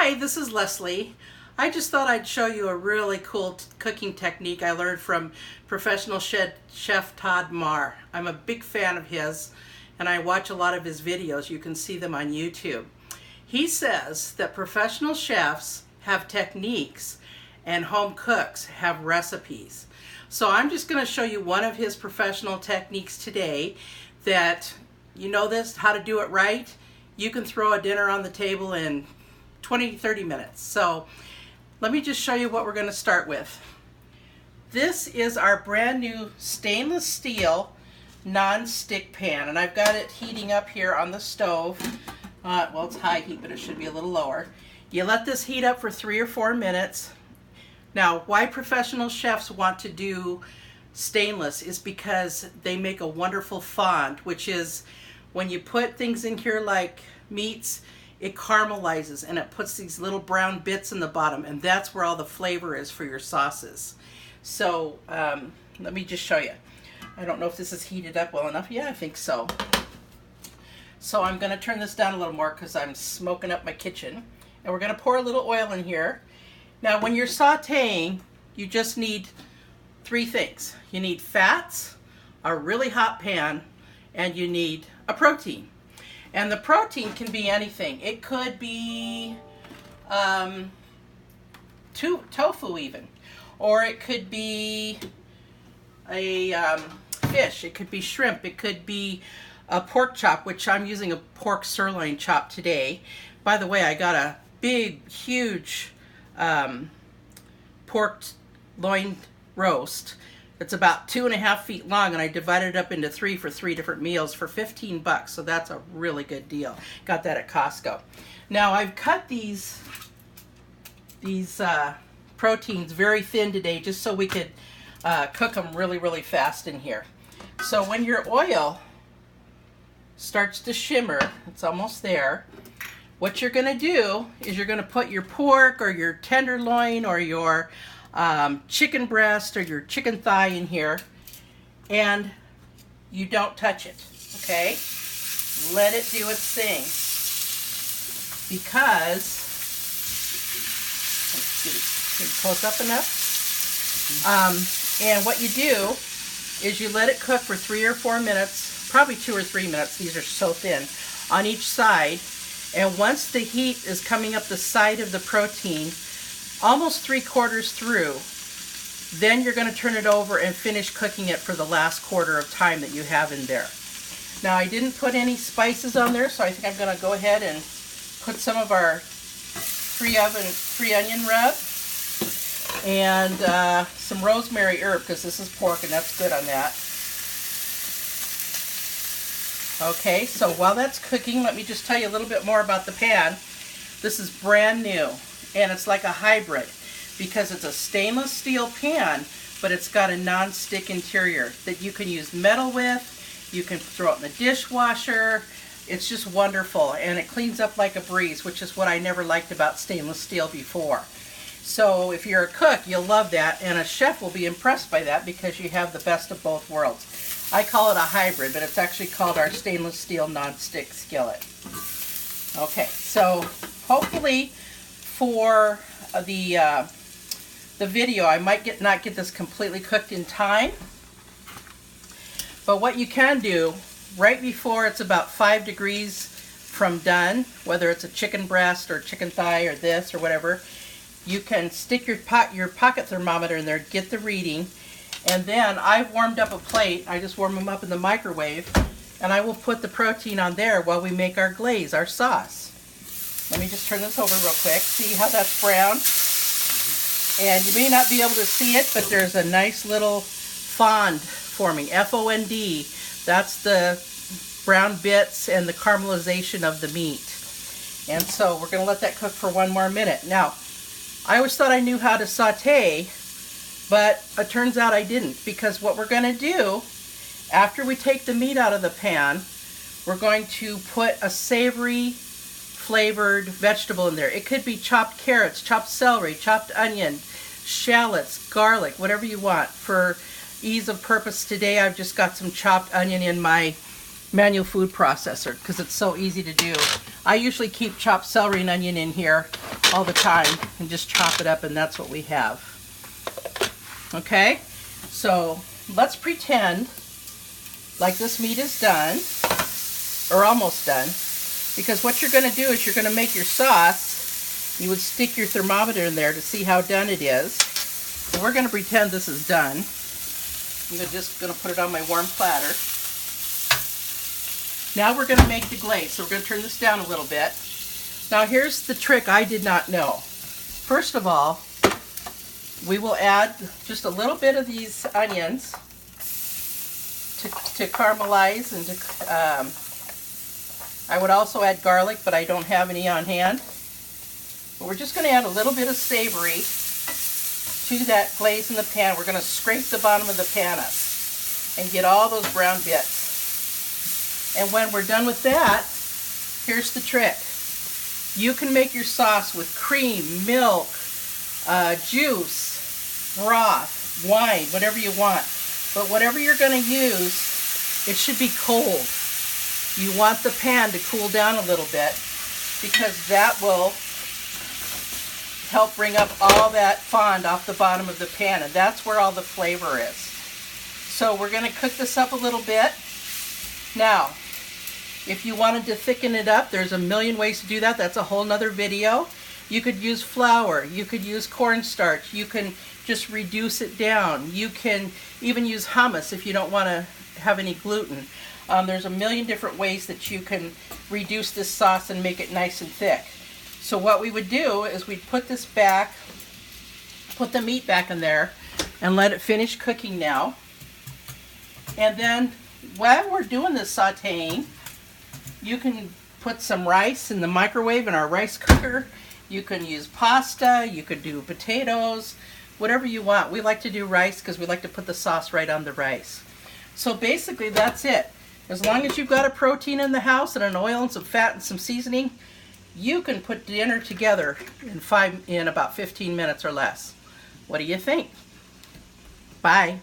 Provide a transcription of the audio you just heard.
Hi, this is Leslie. I just thought I'd show you a really cool cooking technique I learned from professional chef Todd Marr. I'm a big fan of his and I watch a lot of his videos. You can see them on YouTube. He says that professional chefs have techniques and home cooks have recipes. So I'm just going to show you one of his professional techniques today that, you know this, how to do it right. You can throw a dinner on the table in 20-30 minutes. So let me just show you what we're going to start with. This is our brand new stainless steel non-stick pan, and I've got it heating up here on the stove. Well, it's high heat, but it should be a little lower. You let this heat up for 3 or 4 minutes. Now, why professional chefs want to do stainless is because they make a wonderful fond, which is when you put things in here like meats, it caramelizes and it puts these little brown bits in the bottom, and that's where all the flavor is for your sauces. So let me just show you. I don't know if this is heated up well enough. Yeah, I think so. So I'm going to turn this down a little more because I'm smoking up my kitchen. And we're going to pour a little oil in here. Now when you're sauteing, you just need 3 things. You need fats, a really hot pan, and you need a protein. And the protein can be anything. It could be tofu even, or it could be a fish, it could be shrimp, it could be a pork chop, which I'm using a pork sirloin chop today. By the way, I got a big, huge pork loin roast. It's about 2.5 feet long, and I divided it up into 3 for 3 different meals for $15, so that's a really good deal. Got that at Costco. Now I've cut these proteins very thin today just so we could cook them really, really fast in here. So when your oil starts to shimmer, it's almost there, what you're going to do is you're going to put your pork or your tenderloin or your chicken breast or your chicken thigh in here, and you don't touch it, okay? Let it do its thing, because, let's get close up enough, and what you do is you let it cook for 3 or 4 minutes, probably 2 or 3 minutes, these are so thin, on each side, and once the heat is coming up the side of the protein, almost 3/4 through, then you're going to turn it over and finish cooking it for the last quarter of time that you have in there. Now I didn't put any spices on there, so I think I'm going to go ahead and put some of our free onion rub and some rosemary herb, because this is pork and that's good on that. Okay, so while that's cooking, let me just tell you a little bit more about the pan. This is brand new. And it's like a hybrid because it's a stainless steel pan, but it's got a non-stick interior that you can use metal with. You can throw it in the dishwasher. It's just wonderful, and it cleans up like a breeze, which is what I never liked about stainless steel before. So if you're a cook, you'll love that, and a chef will be impressed by that because you have the best of both worlds. I call it a hybrid, but it's actually called our stainless steel non-stick skillet. Okay, so hopefully for the video, I might not get this completely cooked in time, but what you can do right before it's about 5 degrees from done, whether it's a chicken breast or chicken thigh or this or whatever, you can stick your pocket thermometer in there, get the reading, and then I've warmed up a plate. I just warm them up in the microwave, and I will put the protein on there while we make our glaze, our sauce. Let me just turn this over real quick. See how that's brown? And you may not be able to see it, but there's a nice little fond forming, F-O-N-D. That's the brown bits and the caramelization of the meat. And so we're going to let that cook for 1 more minute. Now, I always thought I knew how to saute, but it turns out I didn't, because what we're going to do, after we take the meat out of the pan, we're going to put a savory flavored vegetable in there. It could be chopped carrots, chopped celery, chopped onion, shallots, garlic, whatever you want. For ease of purpose today, I've just got some chopped onion in my manual food processor because it's so easy to do. I usually keep chopped celery and onion in here all the time and just chop it up, and that's what we have. Okay, so let's pretend like this meat is done, or almost done, because what you're going to do is you're going to make your sauce. You would stick your thermometer in there to see how done it is. So we're going to pretend this is done. I'm just going to put it on my warm platter. Now we're going to make the glaze. So we're going to turn this down a little bit. Now here's the trick I did not know. First of all, we will add just a little bit of these onions to caramelize, and I would also add garlic, but I don't have any on hand. But we're just going to add a little bit of savory to that glaze in the pan. We're going to scrape the bottom of the pan up and get all those brown bits. And when we're done with that, here's the trick. You can make your sauce with cream, milk, juice, broth, wine, whatever you want. But whatever you're going to use, it should be cold. You want the pan to cool down a little bit, because that will help bring up all that fond off the bottom of the pan, and that's where all the flavor is. So we're going to cook this up a little bit. Now, if you wanted to thicken it up, there's a million ways to do that. That's a whole nother video. You could use flour, you could use cornstarch, you can just reduce it down. You can even use hummus if you don't want to have any gluten. There's a million different ways that you can reduce this sauce and make it nice and thick. So what we would do is we'd put this back, put the meat back in there, and let it finish cooking now. And then while we're doing this sautéing, you can put some rice in the microwave in our rice cooker. You can use pasta, you could do potatoes, whatever you want. We like to do rice because we like to put the sauce right on the rice. So basically that's it. As long as you've got a protein in the house and an oil and some fat and some seasoning, you can put dinner together in about 15 minutes or less. What do you think? Bye.